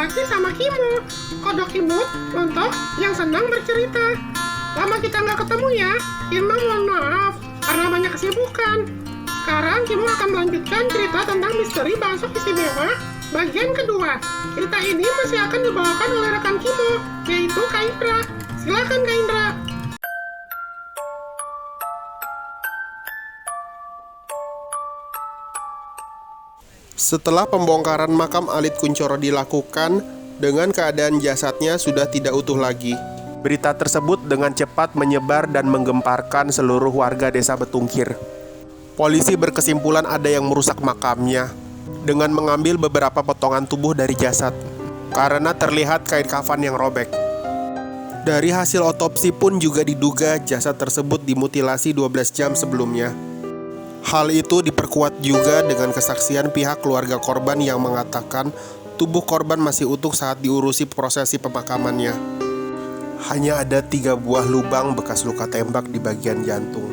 Lelaki sama Kimo, kodok imut untuk yang senang bercerita. Lama kita nggak ketemu ya, Kimo mohon maaf karena banyak kesibukan. Sekarang Kimo akan melanjutkan cerita tentang misteri bakso istimewa bagian kedua. Cerita ini masih akan dibawakan oleh rekan Kimo, yaitu Kak Indra. Silakan Kak Indra. Setelah pembongkaran makam Alit Kuncoro dilakukan, dengan keadaan jasadnya sudah tidak utuh lagi. Berita tersebut dengan cepat menyebar dan menggemparkan seluruh warga desa Betungkir. Polisi berkesimpulan ada yang merusak makamnya dengan mengambil beberapa potongan tubuh dari jasad karena terlihat kain kafan yang robek. Dari hasil otopsi pun juga diduga jasad tersebut dimutilasi 12 jam sebelumnya. Hal itu diperkuat juga dengan kesaksian pihak keluarga korban yang mengatakan tubuh korban masih utuh saat diurusi prosesi pemakamannya. Hanya ada 3 buah lubang bekas luka tembak di bagian jantung.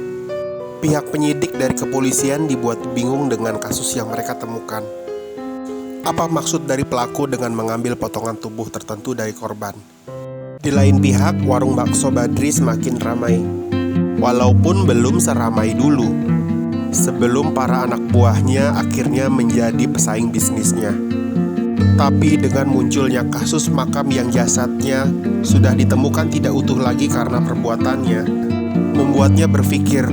Pihak penyidik dari kepolisian dibuat bingung dengan kasus yang mereka temukan. Apa maksud dari pelaku dengan mengambil potongan tubuh tertentu dari korban? Di lain pihak, warung bakso Badri semakin ramai. Walaupun belum seramai dulu sebelum para anak buahnya akhirnya menjadi pesaing bisnisnya. Tapi dengan munculnya kasus makam yang jasadnya sudah ditemukan tidak utuh lagi karena perbuatannya, membuatnya berpikir,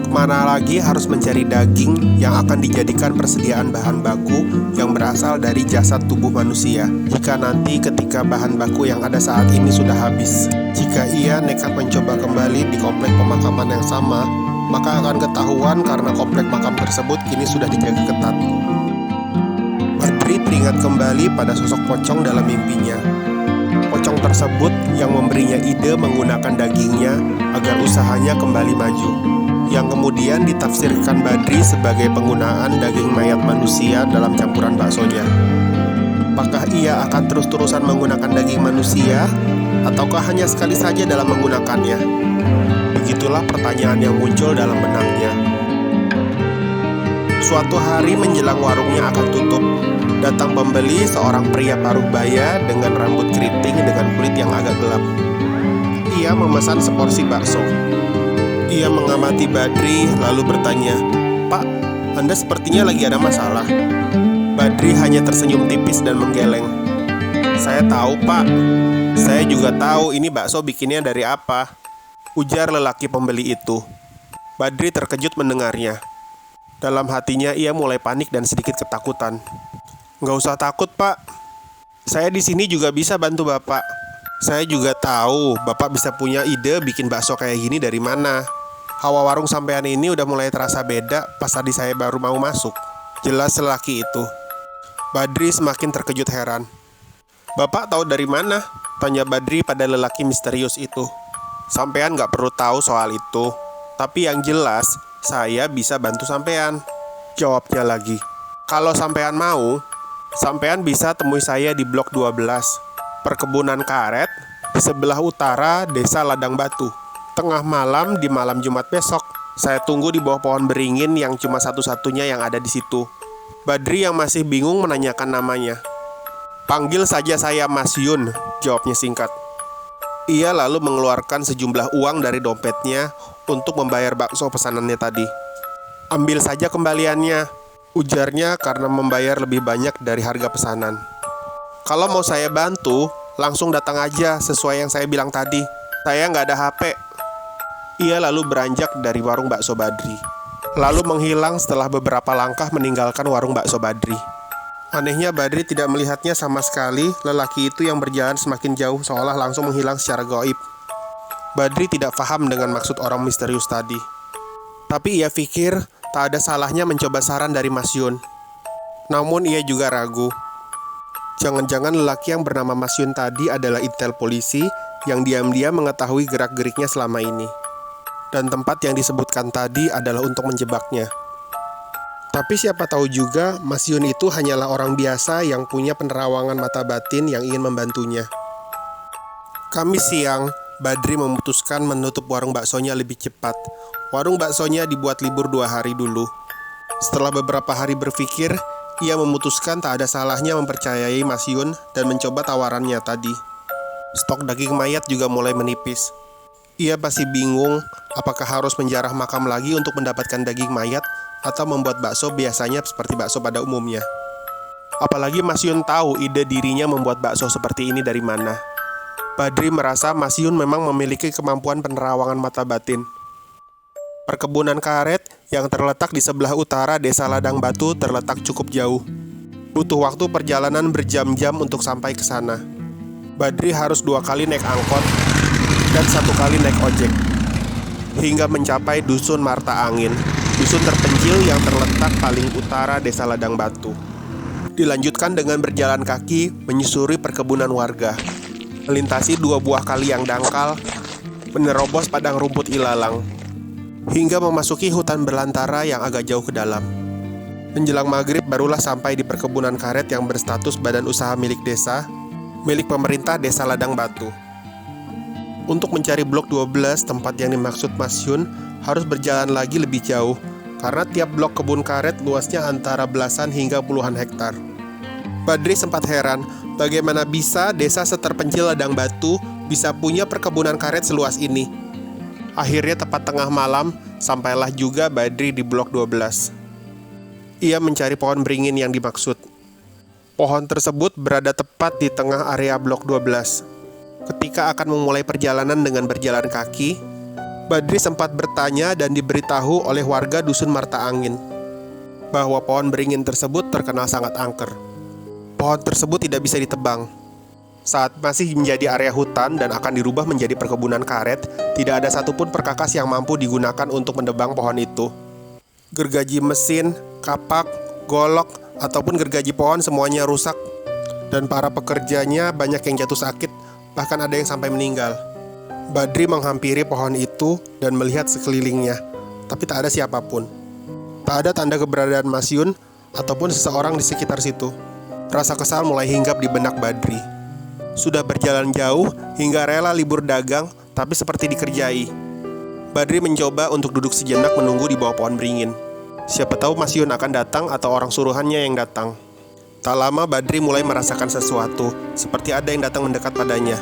kemana lagi harus mencari daging yang akan dijadikan persediaan bahan baku yang berasal dari jasad tubuh manusia, jika nanti ketika bahan baku yang ada saat ini sudah habis. Jika ia nekat mencoba kembali di komplek pemakaman yang sama, maka akan ketahuan karena komplek makam tersebut kini sudah dijaga ketat. Badri teringat kembali pada sosok pocong dalam mimpinya. Pocong tersebut yang memberinya ide menggunakan dagingnya agar usahanya kembali maju, yang kemudian ditafsirkan Badri sebagai penggunaan daging mayat manusia dalam campuran baksonya. Apakah ia akan terus-terusan menggunakan daging manusia, ataukah hanya sekali saja dalam menggunakannya? Begitulah pertanyaan yang muncul dalam benaknya. Suatu hari menjelang warungnya akan tutup, datang pembeli seorang pria paruh baya dengan rambut keriting dengan kulit yang agak gelap. Ia memesan seporsi bakso. Ia mengamati Badri lalu bertanya, "Pak, Anda sepertinya lagi ada masalah?" Badri hanya tersenyum tipis dan menggeleng. "Saya tahu, Pak. Saya juga tahu ini bakso bikinnya dari apa," ujar lelaki pembeli itu. Badri terkejut mendengarnya. Dalam hatinya ia mulai panik dan sedikit ketakutan. "Nggak usah takut, Pak. Saya di sini juga bisa bantu Bapak. Saya juga tahu Bapak bisa punya ide bikin bakso kayak gini dari mana. Hawa warung sampean ini udah mulai terasa beda pas tadi saya baru mau masuk," jelas lelaki itu. Badri semakin terkejut heran. "Bapak tahu dari mana?" tanya Badri pada lelaki misterius itu. "Sampean nggak perlu tahu soal itu. Tapi yang jelas, saya bisa bantu sampean," jawabnya lagi. "Kalau sampean mau, sampean bisa temui saya di blok 12, perkebunan karet, di sebelah utara desa Ladang Batu. Tengah malam di malam Jumat besok, saya tunggu di bawah pohon beringin yang cuma satu-satunya yang ada di situ." Badri yang masih bingung menanyakan namanya. "Panggil saja saya Mas Yun," jawabnya singkat. Ia lalu mengeluarkan sejumlah uang dari dompetnya untuk membayar bakso pesanannya tadi. "Ambil saja kembaliannya," ujarnya karena membayar lebih banyak dari harga pesanan. "Kalau mau saya bantu, langsung datang aja sesuai yang saya bilang tadi. Saya nggak ada HP." Ia lalu beranjak dari warung bakso Badri, lalu menghilang setelah beberapa langkah meninggalkan warung bakso Badri. Anehnya Badri tidak melihatnya sama sekali. Lelaki itu yang berjalan semakin jauh seolah langsung menghilang secara gaib. Badri tidak paham dengan maksud orang misterius tadi. Tapi ia pikir tak ada salahnya mencoba saran dari Mas Yun. Namun ia juga ragu. Jangan-jangan lelaki yang bernama Mas Yun tadi adalah intel polisi yang diam-diam mengetahui gerak-geriknya selama ini. Dan tempat yang disebutkan tadi adalah untuk menjebaknya. Tapi siapa tahu juga Mas Yun itu hanyalah orang biasa yang punya penerawangan mata batin yang ingin membantunya. Kamis siang, Badri memutuskan menutup warung baksonya lebih cepat. Warung baksonya dibuat libur 2 hari dulu. Setelah beberapa hari berpikir, Ia memutuskan tak ada salahnya mempercayai Mas Yun dan mencoba tawarannya tadi. Stok daging mayat juga mulai menipis. Ia masih bingung apakah harus menjarah makam lagi untuk mendapatkan daging mayat atau membuat bakso biasanya seperti bakso pada umumnya. Apalagi Mas Yun tahu ide dirinya membuat bakso seperti ini dari mana. Badri merasa Mas Yun memang memiliki kemampuan penerawangan mata batin. Perkebunan karet yang terletak di sebelah utara Desa Ladang Batu terletak cukup jauh. Butuh waktu perjalanan berjam-jam untuk sampai ke sana. Badri harus 2 kali naik angkot dan 1 kali naik ojek hingga mencapai Dusun Marta Angin, dusun terpencil yang terletak paling utara Desa Ladang Batu. Dilanjutkan dengan berjalan kaki menyusuri perkebunan warga, melintasi 2 buah kali yang dangkal, menerobos padang rumput ilalang, hingga memasuki hutan belantara yang agak jauh ke dalam. Menjelang maghrib barulah sampai di perkebunan karet yang berstatus badan usaha milik desa, milik pemerintah Desa Ladang Batu. Untuk mencari blok 12 tempat yang dimaksud Mas Yun harus berjalan lagi lebih jauh, karena tiap blok kebun karet luasnya antara belasan hingga puluhan hektar. Badri sempat heran bagaimana bisa desa seterpencil Ladang Batu bisa punya perkebunan karet seluas ini. Akhirnya tepat tengah malam, sampailah juga Badri di blok 12. Ia mencari pohon beringin yang dimaksud. Pohon tersebut berada tepat di tengah area blok 12. Ketika akan memulai perjalanan dengan berjalan kaki, Badri sempat bertanya dan diberitahu oleh warga Dusun Marta Angin bahwa pohon beringin tersebut terkenal sangat angker. Pohon tersebut tidak bisa ditebang. Saat masih menjadi area hutan dan akan dirubah menjadi perkebunan karet, tidak ada satupun perkakas yang mampu digunakan untuk menebang pohon itu. Gergaji mesin, kapak, golok, ataupun gergaji pohon semuanya rusak, dan para pekerjanya banyak yang jatuh sakit, bahkan ada yang sampai meninggal. Badri menghampiri pohon itu dan melihat sekelilingnya, tapi tak ada siapapun. Tak ada tanda keberadaan Mas Yun ataupun seseorang di sekitar situ. Rasa kesal mulai hinggap di benak Badri. Sudah berjalan jauh hingga rela libur dagang, tapi seperti dikerjai. Badri mencoba untuk duduk sejenak menunggu di bawah pohon beringin. Siapa tahu Mas Yun akan datang atau orang suruhannya yang datang. Tak lama Badri mulai merasakan sesuatu, seperti ada yang datang mendekat padanya.